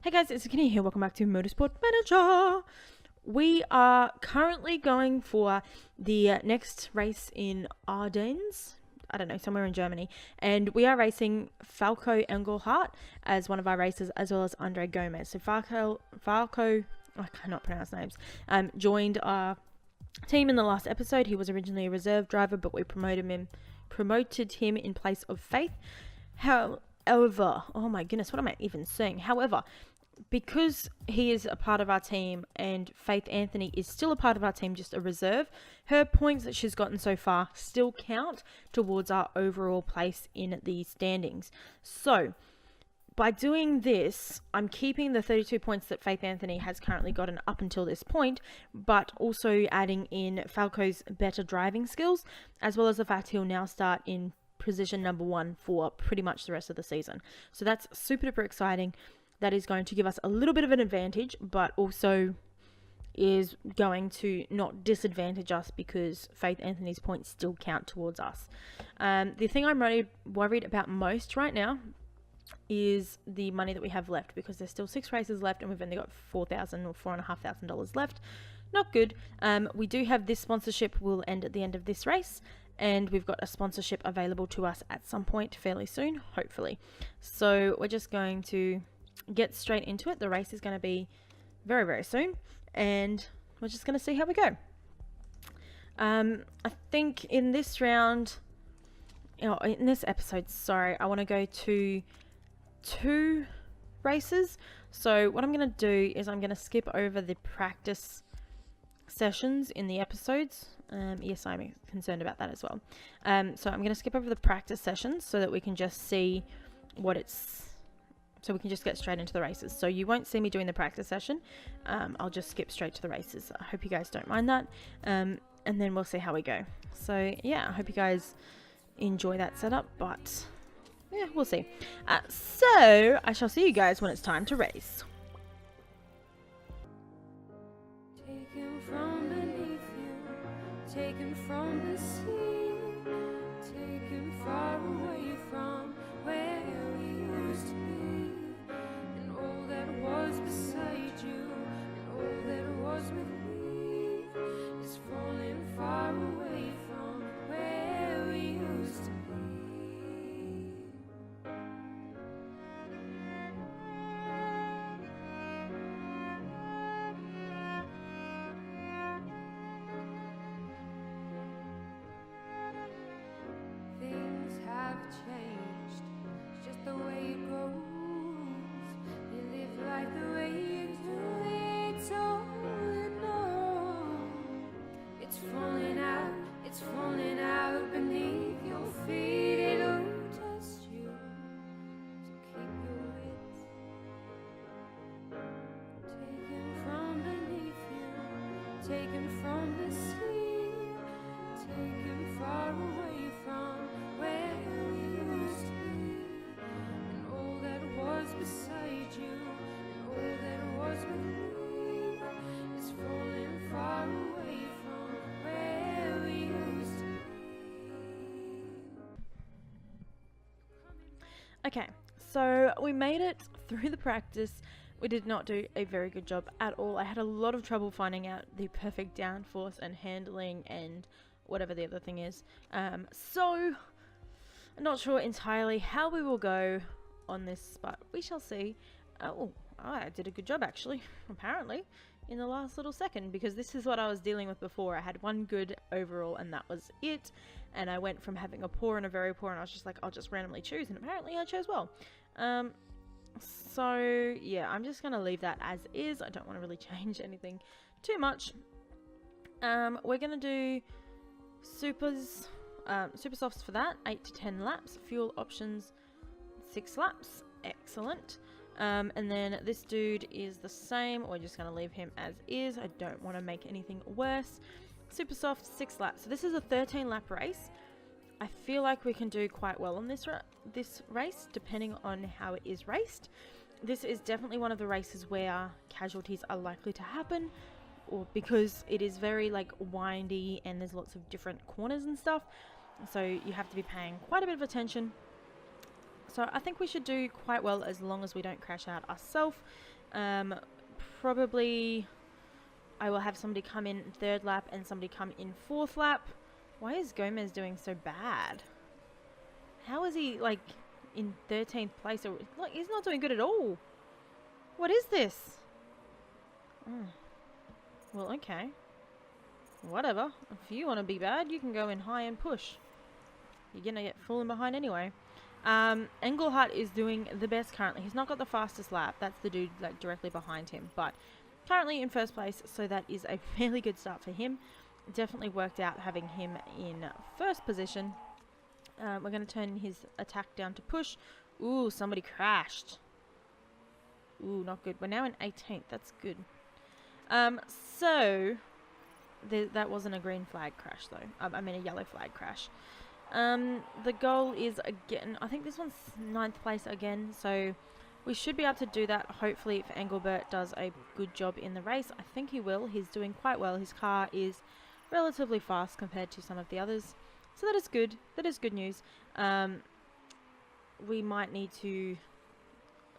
Hey guys, it's Akinea here. Welcome back to Motorsport Manager. We are currently going for the next race in Ardennes. I don't know, somewhere in Germany. And we are racing Falco Engelhardt as one of our racers, as well as Andre Gomez. So Falco, I cannot pronounce names, joined our team in the last episode. He was originally a reserve driver, but we promoted him in place of Faith. However, oh my goodness, what am I even saying? However, because he is a part of our team and Faith Anthony is still a part of our team, just a reserve, her points that she's gotten so far still count towards our overall place in the standings. So, by doing this, I'm keeping the 32 points that Faith Anthony has currently gotten up until this point, but also adding in Falco's better driving skills, as well as the fact he'll now start in position number 1 for pretty much the rest of the season. So that's super duper exciting. That is going to give us a little bit of an advantage, but also is going to not disadvantage us because Faith Anthony's points still count towards us. The thing I'm worried about most right now is the money that we have left, because there's still 6 races left and we've only got $4,000 or $4,500 left. Not good. We do have this sponsorship will end at the end of this race, and we've got a sponsorship available to us at some point fairly soon, hopefully. So we're just going to get straight into it. The race is going to be very, very soon, and we're just going to see how we go. I think in this round, in this episode, I want to go to 2 races. So what I'm going to do is I'm going to skip over the practice sessions in the episodes. Yes, I'm concerned about that as well. So I'm going to skip over the practice sessions so that we can just see so we can just get straight into the races. So you won't see me doing the practice session. I'll just skip straight to the races. I hope you guys don't mind that. And then we'll see how we go. So yeah, I hope you guys enjoy that setup, but yeah, we'll see. So I shall see you guys when it's time to race. Taken from beneath you, taken from the sea, taken far away from where we used to be, and all that was beside you, and all that was with me, is falling far away from where we used to be. Things have changed, it's just the way it goes. You live life the way you do, it's all you know. It's falling out beneath your feet. It'll test you, so keep your wits. Taken from beneath you, taken from the sea, taken far away from where we used to be, and all that was beside you, and all that was with me, is falling far away from where we used to be. Okay, so we made it through the practice. We did not do a very good job at all. I had a lot of trouble finding out the perfect downforce and handling and whatever the other thing is. So I'm not sure entirely how we will go on this, but we shall see. I did a good job actually, apparently, in the last little second, because this is what I was dealing with before. I had one good overall and that was it, and I went from having a poor and a very poor, and I was just like, I'll just randomly choose, and apparently I chose well. So yeah, I'm just gonna leave that as is. I don't want to really change anything too much. We're gonna do super softs for that, 8 to 10 laps. Fuel options, 6 laps. Excellent. And then this dude is the same. We're just going to leave him as is. I don't want to make anything worse. Super soft, 6 laps. So this is a 13 lap race. I feel like we can do quite well on this race, depending on how it is raced. This is definitely one of the races where casualties are likely to happen, or because it is very like windy and there's lots of different corners and stuff. So you have to be paying quite a bit of attention So I think we should do quite well as long as we don't crash out ourselves. Probably I will have somebody come in 3rd lap and somebody come in 4th lap. Why is Gomez doing so bad? How is he like in 13th place? Or like, he's not doing good at all. What is this? Well, okay. Whatever. If you want to be bad, you can go in high and push. You're gonna get fallen behind anyway. Engelhardt is doing the best currently. He's not got the fastest lap. That's the dude like directly behind him. But currently in 1st place, so that is a fairly good start for him. Definitely worked out having him in 1st position. We're going to turn his attack down to push. Ooh, somebody crashed. Ooh, not good. We're now in 18th. That's good. So that wasn't a green flag crash though. I mean a yellow flag crash. The goal is again, I think this one's 9th place again, so we should be able to do that hopefully if Engelbert does a good job in the race. I think he will. He's doing quite well. His car is relatively fast compared to some of the others, so that is good. That is good news. We might need to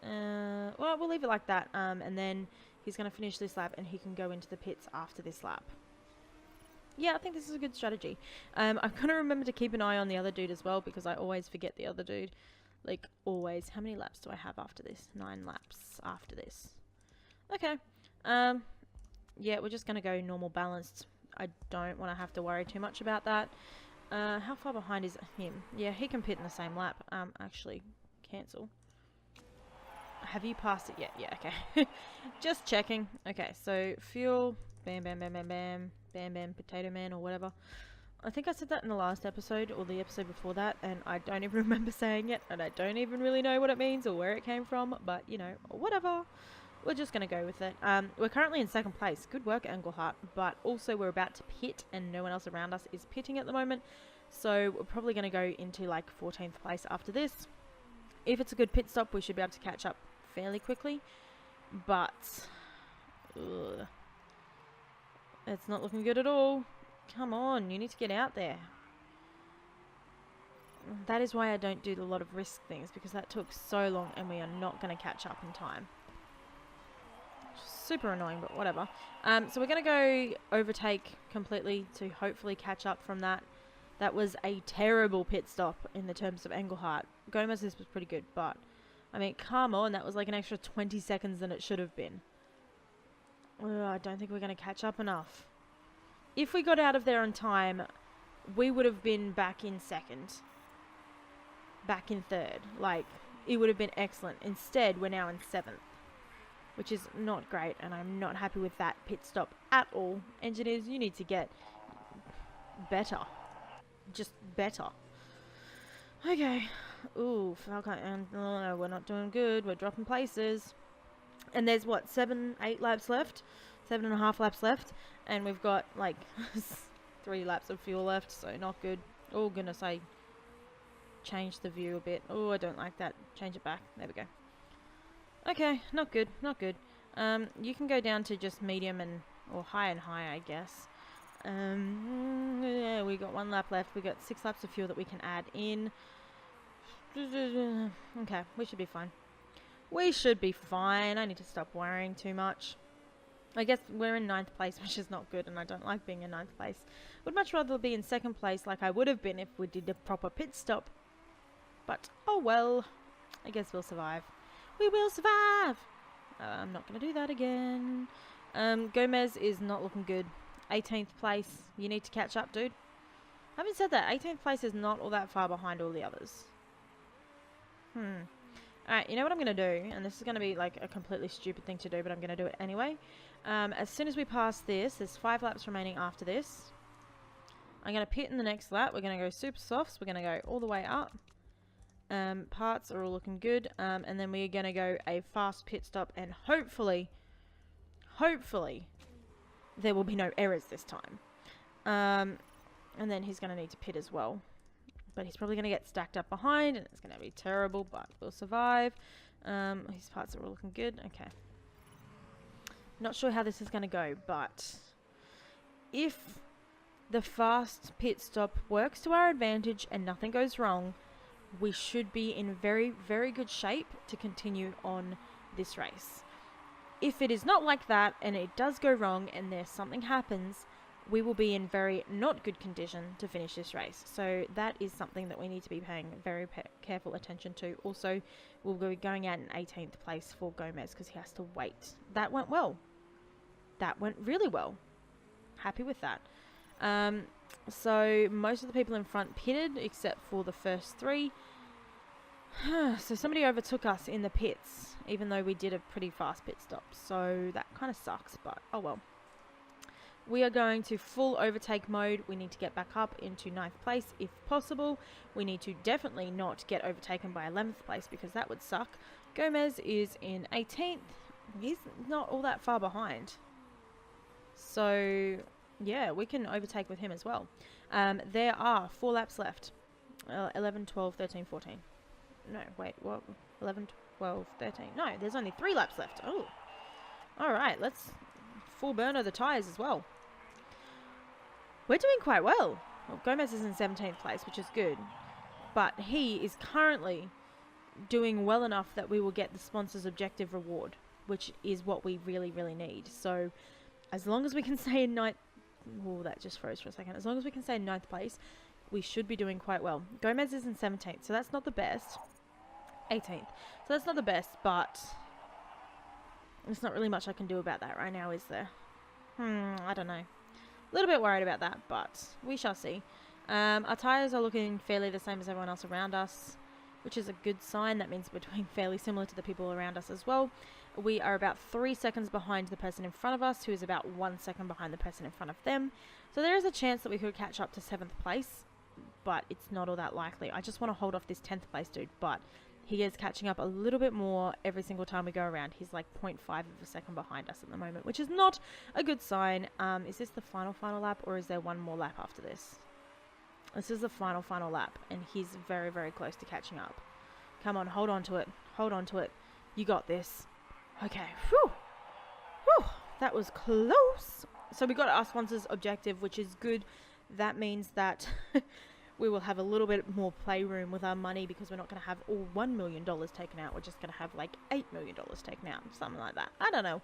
well, we'll leave it like that, and then he's going to finish this lap and he can go into the pits after this lap. Yeah, I think this is a good strategy. I'm going to remember to keep an eye on the other dude as well, because I always forget the other dude. Like, always. How many laps do I have after this? 9 laps after this. Okay. Yeah, we're just going to go normal balanced. I don't want to have to worry too much about that. How far behind is him? Yeah, he can pit in the same lap. Actually, cancel. Have you passed it yet? Yeah, okay. Just checking. Okay, so fuel. Bam, bam, bam, bam, bam. Bam, bam, potato man or whatever. I think I said that in the last episode or the episode before that, and I don't even remember saying it, and I don't even really know what it means or where it came from, but, you know, whatever. We're just going to go with it. We're currently in 2nd place. Good work, Engelhardt. But also we're about to pit, and no one else around us is pitting at the moment. So we're probably going to go into, like, 14th place after this. If it's a good pit stop, we should be able to catch up fairly quickly. But ugh, it's not looking good at all. Come on, you need to get out there. That is why I don't do a lot of risk things, because that took so long and we are not going to catch up in time. Super annoying, but whatever. So we're going to go overtake completely to hopefully catch up from that. That was a terrible pit stop in the terms of Engelhardt. Gomez's was pretty good, but I mean, come on, that was like an extra 20 seconds than it should have been. I don't think we're going to catch up enough. If we got out of there on time, we would have been back in 2nd. Back in 3rd. Like, it would have been excellent. Instead, we're now in 7th. Which is not great, and I'm not happy with that pit stop at all. Engineers, you need to get better. Just better. Okay. Ooh, Falcon, and no, we're not doing good. We're dropping places. And there's what, 7, 8 laps left? 7.5 laps left. And we've got like 3 laps of fuel left, so not good. Oh goodness, I changed the view a bit. Oh, I don't like that. Change it back. There we go. Okay, not good, not good. You can go down to just medium and or high and high, I guess. Yeah, we got 1 lap left. We got 6 laps of fuel that we can add in. Okay, we should be fine. We should be fine. I need to stop worrying too much. I guess we're in 9th place, which is not good, and I don't like being in 9th place. Would much rather be in 2nd place like I would have been if we did a proper pit stop. But, oh well. I guess we'll survive. We will survive! I'm not going to do that again. Gomez is not looking good. 18th place. You need to catch up, dude. Having said that, 18th place is not all that far behind all the others. Alright, you know what I'm going to do? And this is going to be like a completely stupid thing to do, but I'm going to do it anyway. As soon as we pass this, there's 5 laps remaining after this. I'm going to pit in the next lap. We're going to go super softs. We're going to go all the way up. Parts are all looking good. And then we're going to go a fast pit stop. And hopefully, there will be no errors this time. And then he's going to need to pit as well. But he's probably going to get stacked up behind, and it's going to be terrible, but we'll survive. His parts are all looking good. Okay. Not sure how this is going to go, but if the fast pit stop works to our advantage and nothing goes wrong, we should be in very, very good shape to continue on this race. If it is not like that and it does go wrong and there's something happens, we will be in very not good condition to finish this race. So that is something that we need to be paying very careful attention to. Also, we'll be going out in 18th place for Gomez because he has to wait. That went well. That went really well. Happy with that. So most of the people in front pitted except for the first three. So somebody overtook us in the pits, even though we did a pretty fast pit stop. So that kind of sucks, but oh well. We are going to full overtake mode. We need to get back up into 9th place if possible. We need to definitely not get overtaken by 11th place because that would suck. Gomez is in 18th. He's not all that far behind. So yeah, we can overtake with him as well. There are 4 laps left. 11, 12, 13, 14. No, wait, what? 11, 12, 13. No, there's only 3 laps left. Oh. Alright, let's full burner the tyres as well. We're doing quite well. Gomez is in 17th place, which is good. But he is currently doing well enough that we will get the sponsor's objective reward, which is what we really, really need. So as long as we can stay in 9th... Oh, that just froze for a second. As long as we can stay in 9th place, we should be doing quite well. Gomez is in 17th, so that's not the best. 18th. So that's not the best, but there's not really much I can do about that right now, is there? I don't know. A little bit worried about that, but we shall see. Our tyres are looking fairly the same as everyone else around us, which is a good sign. That means we're doing fairly similar to the people around us as well. We are about 3 seconds behind the person in front of us, who is about 1 second behind the person in front of them. So there is a chance that we could catch up to 7th place, but it's not all that likely. I just want to hold off this 10th place dude, but he is catching up a little bit more every single time we go around. He's like 0.5 of a second behind us at the moment, which is not a good sign. Is this the final lap, or is there one more lap after this? This is the final lap, and he's very, very close to catching up. Come on, hold on to it. Hold on to it. You got this. Okay. Whew. Whew. That was close. So we got our sponsor's objective, which is good. That means that we will have a little bit more playroom with our money because we're not going to have all $1 million taken out. We're just going to have like $8 million taken out, something like that. I don't know.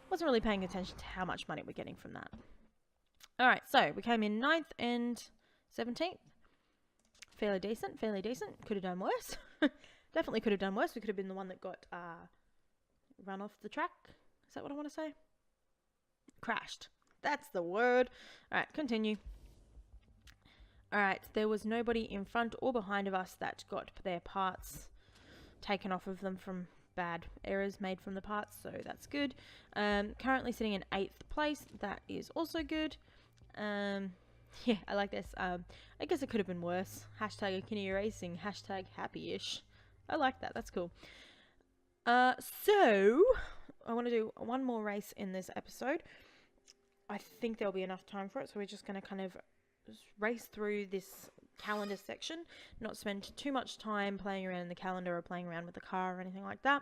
Wasn't really paying attention to how much money we're getting from that. All right, so we came in 9th and 17th. Fairly decent, fairly decent. Could have done worse. Definitely could have done worse. We could have been the one that got run off the track. Is that what I want to say? Crashed. That's the word. All right, continue. Alright, there was nobody in front or behind of us that got their parts taken off of them from bad errors made from the parts, so that's good. Currently sitting in 8th place, that is also good. Yeah, I like this. I guess it could have been worse. Hashtag Akinea Racing, hashtag happy-ish. I like that, that's cool. So, I want to do one more race in this episode. I think there'll be enough time for it, so we're just going to kind of race through this calendar section, not spend too much time playing around in the calendar or playing around with the car or anything like that.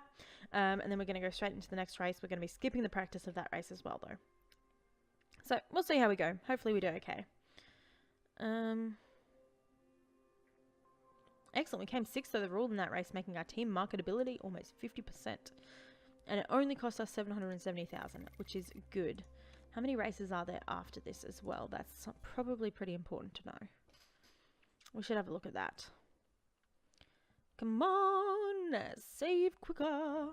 And then we're going to go straight into the next race. We're going to be skipping the practice of that race as well, though. So we'll see how we go. Hopefully we do okay. Excellent. We came 6th overall in that race, making our team marketability almost 50%. And it only cost us $770,000, which is good. How many races are there after this as well? That's probably pretty important to know. We should have a look at that. Come on, save quicker.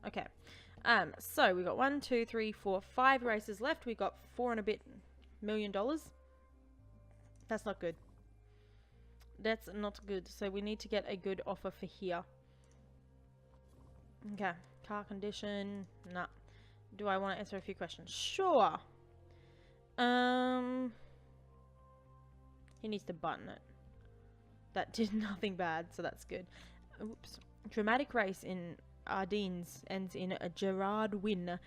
Okay. So we got 1, 2, 3, 4, 5 races left. We got $4 and a bit million. That's not good. That's not good. So we need to get a good offer for here. Okay. Car condition. Nah. Do I want to answer a few questions? Sure. He needs to button it. That did nothing bad, so that's good. Oops. Dramatic race in Ardennes ends in a Gerard win.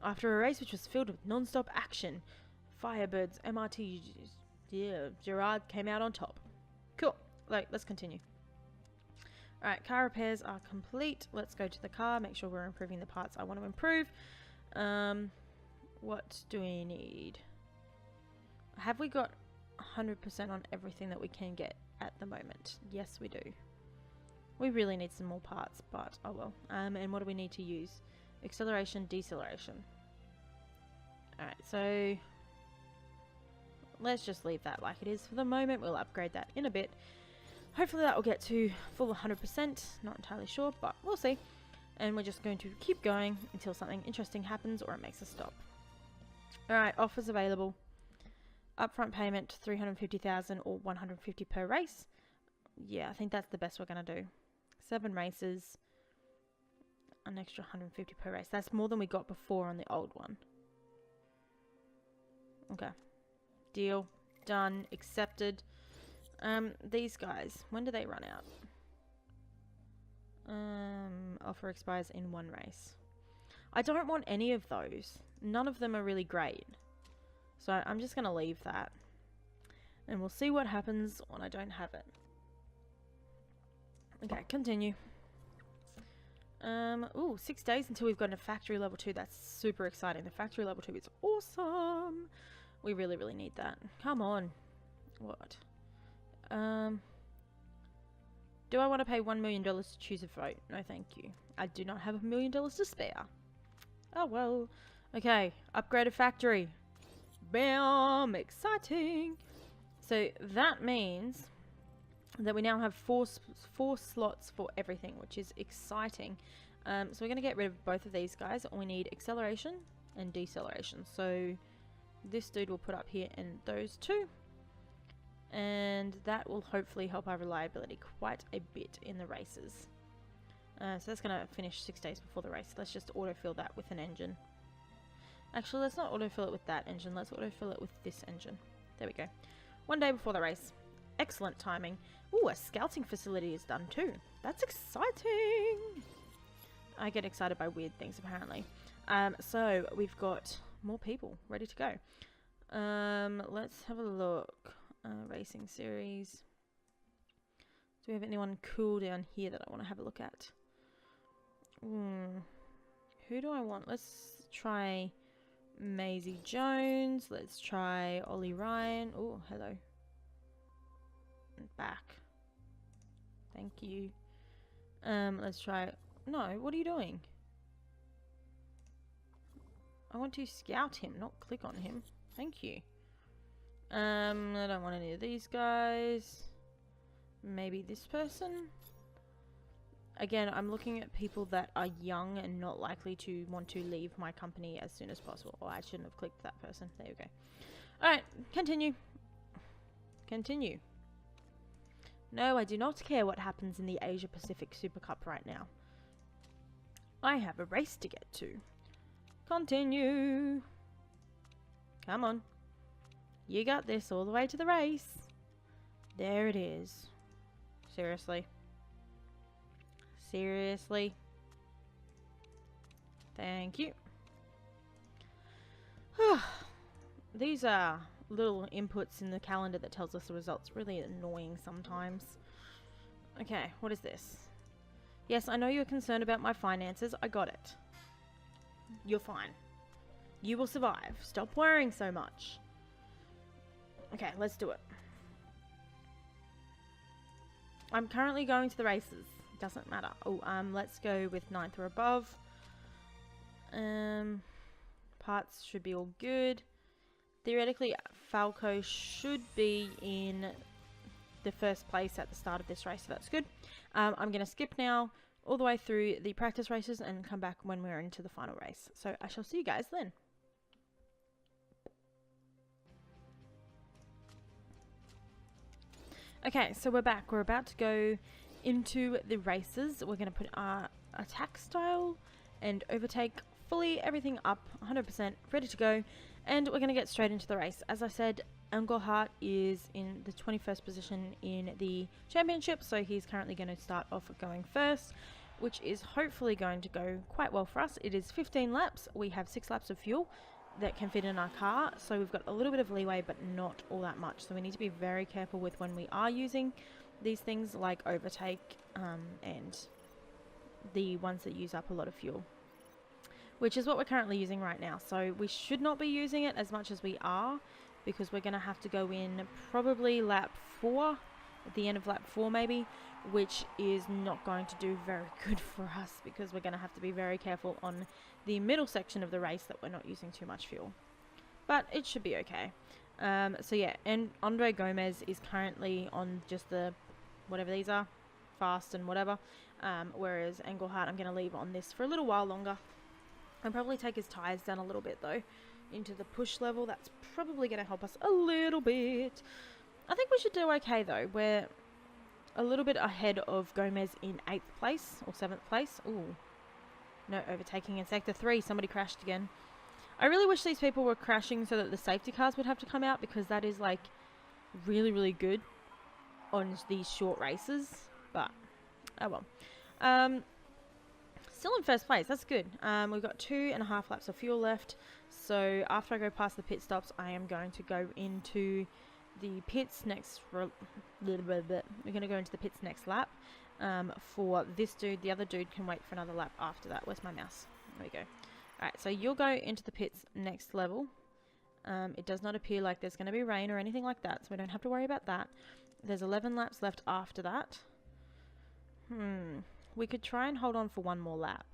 After a race which was filled with non-stop action, Firebirds, MRT, yeah, Gerard came out on top. Cool. Let's continue. Alright, car repairs are complete. Let's go to the car, make sure we're improving the parts I want to improve. What do we need? Have we got 100% on everything that we can get at the moment? Yes, we do. We really need some more parts, but oh well. And what do we need to use? Acceleration, deceleration. Alright, so let's just leave that like it is for the moment. We'll upgrade that in a bit. Hopefully that will get to full 100%. Not entirely sure, but we'll see. And we're just going to keep going until something interesting happens or it makes us stop. Alright, offers available. Upfront payment 350,000 or 150 per race. Yeah, I think that's the best we're going to do. 7 races. An extra 150 per race. That's more than we got before on the old one. Okay. Deal. Done. Accepted. These guys. When do they run out? Offer expires in 1 race. I don't want any of those. None of them are really great. So I'm just going to leave that. And we'll see what happens when I don't have it. Okay, continue. Ooh, 6 days until we've got a factory level 2. That's super exciting. The factory level 2 is awesome. We really, really need that. Come on. What? Do I want to pay $1 million to choose a vote? No, thank you. I do not have $1 million to spare. Oh, well. Okay, upgraded factory. Bam! Exciting! So that means that we now have four slots for everything, which is exciting. So we're going to get rid of both of these guys. We need acceleration and deceleration. So this dude will put up here and those two. And that will hopefully help our reliability quite a bit in the races. So that's going to finish 6 days before the race. Let's just autofill that with an engine. Actually, let's not autofill it with that engine. Let's autofill it with this engine. There we go. 1 day before the race. Excellent timing. Ooh, a scouting facility is done too. That's exciting. I get excited by weird things apparently. So we've got more people ready to go. Let's have a look. Racing series. Do we have anyone cool down here that I want to have a look at? Who do I want? Let's try Maisie Jones. Let's try Ollie Ryan. Oh, hello. Back. Thank you. Let's try... No, what are you doing? I want to scout him, not click on him. Thank you. I don't want any of these guys. Maybe this person? Again, I'm looking at people that are young and not likely to want to leave my company as soon as possible. Oh, I shouldn't have clicked that person. There we go. Alright, continue. Continue. No, I do not care what happens in the Asia Pacific Super Cup right now. I have a race to get to. Continue. Come on. You got this all the way to the race. There it is. Seriously. Seriously. Thank you. These are little inputs in the calendar that tells us the results. Really annoying sometimes. Okay, what is this? Yes, I know you're concerned about my finances. I got it. You're fine. You will survive. Stop worrying so much. Okay, let's do it. I'm currently going to the races. Doesn't matter. Oh, let's go with 9th or above. Parts should be all good. Theoretically, Falco should be in the first place at the start of this race, so that's good. I'm going to skip now all the way through the practice races and come back when we're into the final race. So I shall see you guys then. Okay, so we're back. We're about to go into the races. We're going to put our attack style and overtake fully, everything up 100%, ready to go, and we're going to get straight into the race. As I said, Engelhardt is in the 21st position in the championship, so he's currently going to start off going first, which is hopefully going to go quite well for us. It is 15 laps. We have 6 laps of fuel that can fit in our car, so we've got a little bit of leeway but not all that much, so we need to be very careful with when we are using these things like overtake and the ones that use up a lot of fuel, which is what we're currently using right now. So we should not be using it as much as we are, because we're going to have to go in probably lap 4 at the end of lap 4 maybe, which is not going to do very good for us because we're going to have to be very careful on the middle section of the race that we're not using too much fuel. But it should be okay. So yeah, and Andre Gomez is currently on just the, whatever these are, fast and whatever, whereas Engelhardt I'm going to leave on this for a little while longer. I'll probably take his tyres down a little bit though, into the push level. That's probably going to help us a little bit. I think we should do okay though. We're a little bit ahead of Gomez in 8th place or 7th place. Ooh, no overtaking in sector 3. Somebody crashed again. I really wish these people were crashing so that the safety cars would have to come out, because that is like really, really good on these short races. But oh well. Still in first place. That's good. We've got 2.5 laps of fuel left. So after I go past the pit stops, I am going to go into the pits next. We're going to go into the pits next lap. For this dude, the other dude can wait for another lap after that. Where's my mouse? There we go. Alright, so you'll go into the pits next level. It does not appear like there's going to be rain or anything like that, so we don't have to worry about that. There's 11 laps left after that. We could try and hold on for one more lap.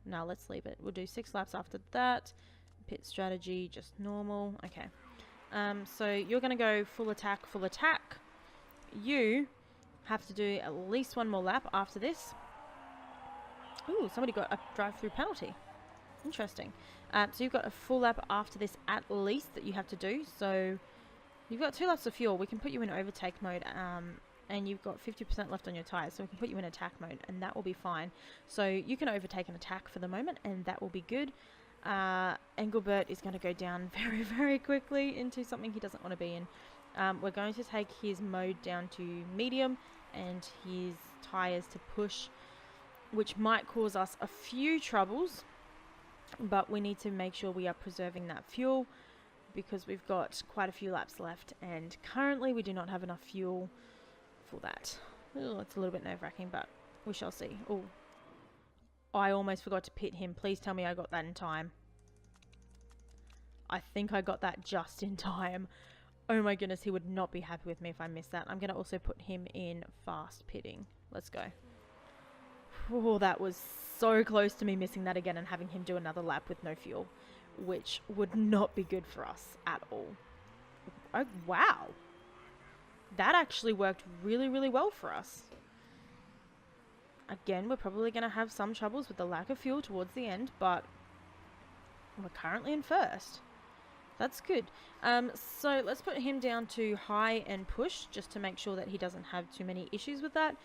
No, let's leave it. We'll do 6 laps after that. Pit strategy, just normal. Okay. So you're going to go full attack, full attack. You have to do at least one more lap after this. Ooh, somebody got a drive-through penalty. Interesting. So you've got a full lap after this at least that you have to do. So you've got 2 laps of fuel. We can put you in overtake mode, and you've got 50% left on your tyres. So we can put you in attack mode, and that will be fine. So you can overtake an attack for the moment, and that will be good. Engelbert is going to go down very, very quickly into something he doesn't want to be in. We're going to take his mode down to medium and his tyres to push, which might cause us a few troubles, but we need to make sure we are preserving that fuel because we've got quite a few laps left, and currently we do not have enough fuel for that. Ooh, it's a little bit nerve-wracking, but we shall see. Oh, I almost forgot to pit him. Please tell me I got that in time. I think I got that just in time. Oh my goodness, he would not be happy with me if I missed that. I'm going to also put him in fast pitting. Let's go. Oh, that was so close to me missing that again and having him do another lap with no fuel, which would not be good for us at all. Oh, wow. That actually worked really, really well for us. Again, we're probably going to have some troubles with the lack of fuel towards the end, but we're currently in first. That's good. So let's put him down to high and push just to make sure that he doesn't have too many issues with that.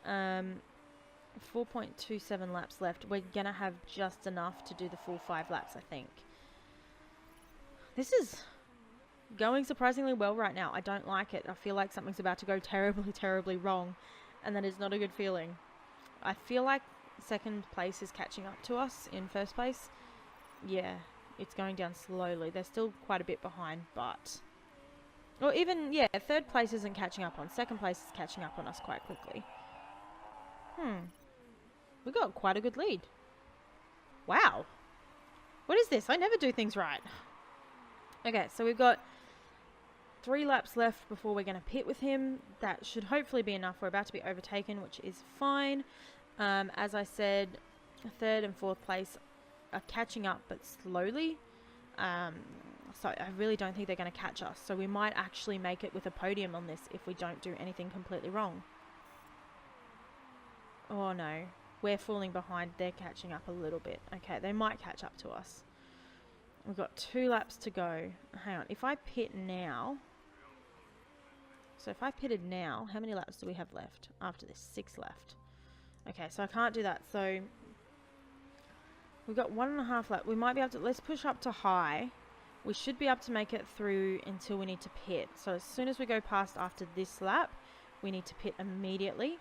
4.27 laps left. We're going to have just enough to do the full 5 laps, I think. This is going surprisingly well right now. I don't like it. I feel like something's about to go terribly, terribly wrong, and that is not a good feeling. I feel like second place is catching up to us in first place. Yeah, it's going down slowly. They're still quite a bit behind, but... Or even, yeah, third place isn't catching up on. Second place is catching up on us quite quickly. We got quite a good lead. Wow. What is this? I never do things right. Okay, so we've got 3 laps left before we're going to pit with him. That should hopefully be enough. We're about to be overtaken, which is fine. As I said, 3rd and 4th place are catching up, but slowly. So I really don't think they're going to catch us. So we might actually make it with a podium on this if we don't do anything completely wrong. Oh no, we're falling behind. They're catching up a little bit. Okay, they might catch up to us. We've got 2 laps to go. Hang on, if I pit now... So if I pitted now, how many laps do we have left after this? 6 left. Okay, so I can't do that. So we've got 1.5 lap. We might be able to... Let's push up to high. We should be able to make it through until we need to pit. So as soon as we go past after this lap, we need to pit immediately.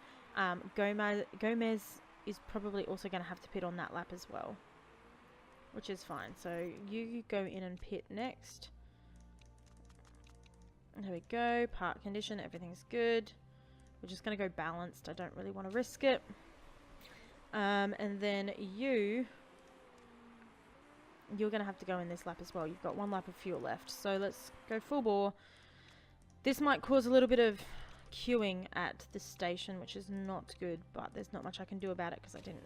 Gomez is probably also going to have to pit on that lap as well, which is fine. So you go in and pit next. There we go. Park condition, everything's good. We're just going to go balanced. I don't really want to risk it. And then you're going to have to go in this lap as well. You've got 1 lap of fuel left. So let's go full bore. This might cause a little bit of queuing at this station, which is not good, but there's not much I can do about it because I didn't.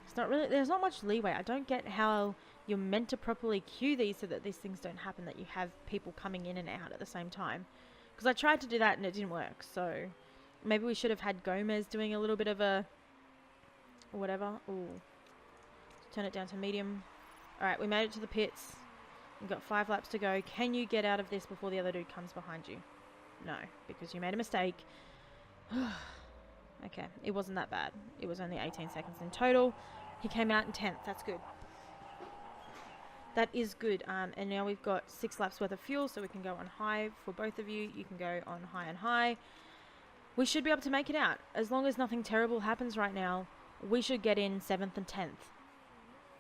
It's not really, there's not much leeway. I don't get how you're meant to properly queue these so that these things don't happen, that you have people coming in and out at the same time. Because I tried to do that and it didn't work, so maybe we should have had Gomez doing a little bit of a whatever. Ooh. Turn it down to medium. Alright, we made it to the pits. We've got 5 laps to go. Can you get out of this before the other dude comes behind you? No, because you made a mistake. Okay, it wasn't that bad. It was only 18 seconds in total. He came out in 10th. That's good. That is good. And now we've got 6 laps worth of fuel, so we can go on high for both of you. You can go on high and high. We should be able to make it out. As long as nothing terrible happens right now, we should get in 7th and 10th.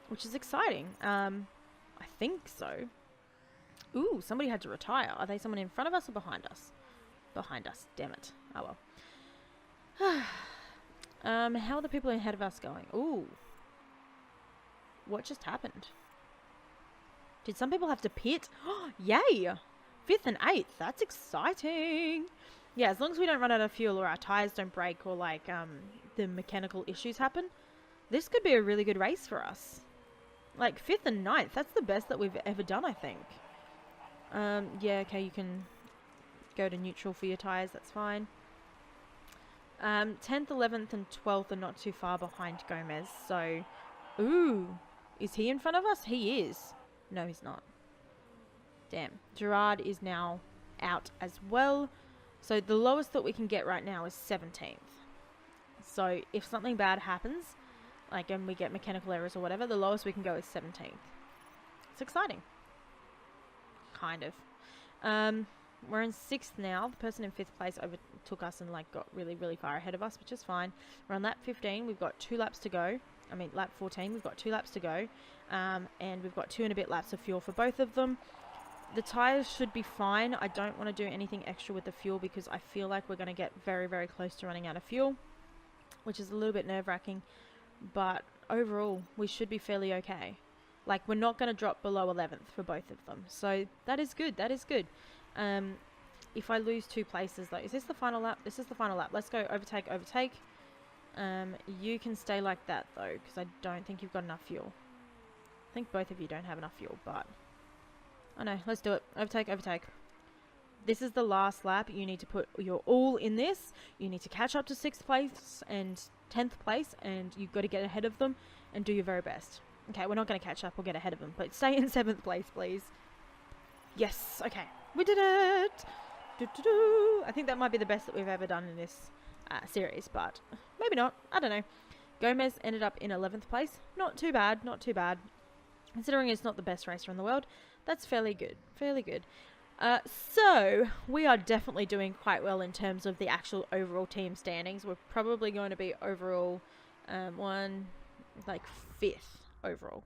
Which is exciting. I think so. Ooh, somebody had to retire. Are they someone in front of us or behind us? Behind us. Damn it. Oh well. How are the people ahead of us going? Ooh. What just happened? Did some people have to pit? Yay! 5th and 8th. That's exciting. Yeah, as long as we don't run out of fuel or our tires don't break or like the mechanical issues happen, this could be a really good race for us. Like 5th and 9th. That's the best that we've ever done, I think. Yeah, okay, you can go to neutral for your tires. That's fine. 10th, 11th, and 12th are not too far behind Gomez. So, ooh, is he in front of us? He is. No, he's not. Damn. Gerard is now out as well. So the lowest that we can get right now is 17th. So if something bad happens, like and we get mechanical errors or whatever, the lowest we can go is 17th. It's exciting. Kind of. We're in 6th now. The person in 5th place overtook us and like got really, really far ahead of us, which is fine. We're on lap 15. We've got 2 laps to go. I mean, lap 14. We've got 2 laps to go. And we've got 2 and a bit laps of fuel for both of them. The tires should be fine. I don't want to do anything extra with the fuel because I feel like we're going to get very, very close to running out of fuel, which is a little bit nerve-wracking. But overall, we should be fairly okay. Like, we're not going to drop below 11th for both of them. So that is good. That is good. If I lose 2 places, though, is this the final lap? This is the final lap. Let's go overtake, overtake. You can stay like that, though, because I don't think you've got enough fuel. I think both of you don't have enough fuel, but... Oh no, let's do it. Overtake, overtake. This is the last lap. You need to put your all in this. You need to catch up to 6th place and 10th place, and you've got to get ahead of them and do your very best. Okay, we're not going to catch up or get ahead of them, but stay in 7th place, please. Yes, okay. We did it! Doo-doo-doo. I think that might be the best that we've ever done in this series, but maybe not. I don't know. Gomez ended up in 11th place. Not too bad, not too bad. Considering it's not the best racer in the world, that's fairly good. Fairly good. So, we are definitely doing quite well in terms of the actual overall team standings. We're probably going to be overall 5th overall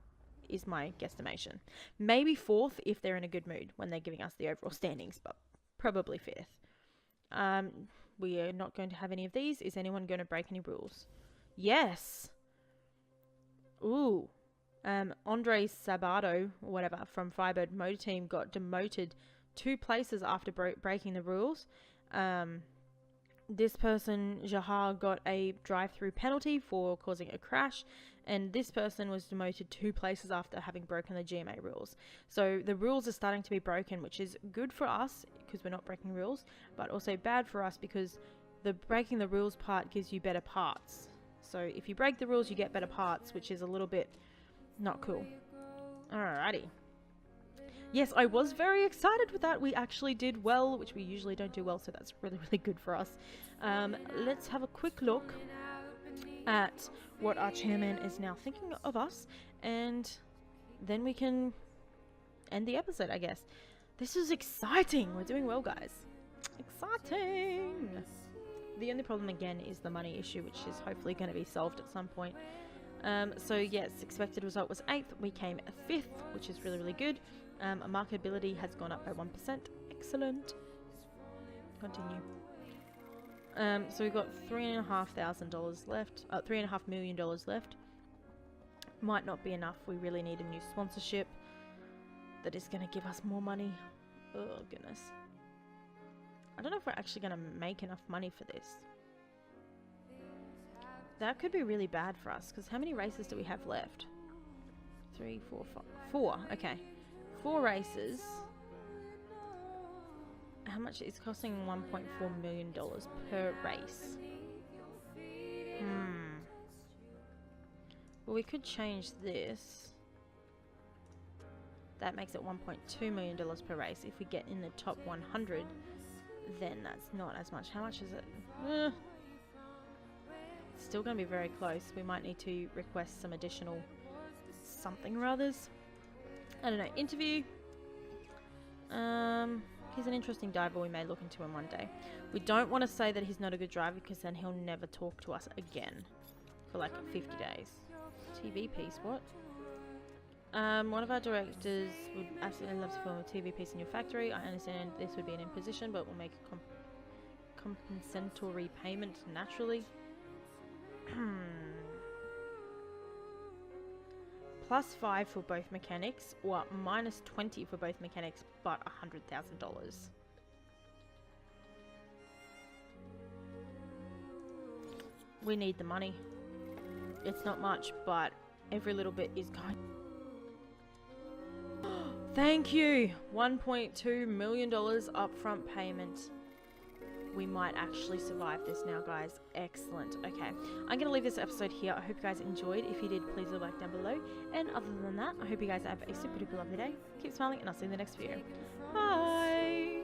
is my guesstimation. Maybe 4th if they're in a good mood when they're giving us the overall standings, but probably 5th. We are not going to have any of these. Is anyone going to break any rules? Yes. Ooh. Andre Sabato, or whatever, from Firebird Motor Team got demoted 2 places after breaking the rules. This person, Jahar, got a drive-through penalty for causing a crash, and this person was demoted 2 places after having broken the GMA rules. So the rules are starting to be broken, which is good for us because we're not breaking rules, but also bad for us because the breaking the rules part gives you better parts. So if you break the rules, you get better parts, which is a little bit not cool. Alrighty. Yes, I was very excited with that. We actually did well, which we usually don't do well, so that's really, really good for us. Let's have a quick look at what our chairman is now thinking of us, and then we can end the episode, I guess. This is exciting. We're doing well, guys. Exciting. The only problem, again, is the money issue, which is hopefully going to be solved at some point. So yes, expected result was 8th. We came 5th, which is really, really good. Our marketability has gone up by 1%. Excellent. Continue. So we've got $3,500 left. $3.5 million left. Might not be enough. We really need a new sponsorship that is going to give us more money. Oh goodness. don't know if we're actually going to make enough money for this. That could be really bad for us, because how many races do we have left? 3, 4, 5... 4, okay. 4 races. How much is costing? $1.4 million per race. Well, we could change this. That makes it $1.2 million per race. If we get in the top 100, then that's not as much. How much is it? Still going to be very close. We might need to request some additional something or others. I don't know. Interview. He's an interesting driver. We may look into him one day. We don't want to say that he's not a good driver, because then he'll never talk to us again for like 50 days. TV piece, what? One of our directors would absolutely love to film a TV piece in your factory. I understand this would be an imposition, but we'll make a compensatory payment naturally. +5 for both mechanics, or -20 for both mechanics, but $100,000. We need the money. It's not much, but every little bit is going. Thank you! $1.2 million upfront payment. We might actually survive this now, guys. Excellent. Okay, I'm going to leave this episode here. I hope you guys enjoyed. If you did, please leave a like down below. And other than that, I hope you guys have a super duper lovely day. Keep smiling, and I'll see you in the next video. Bye!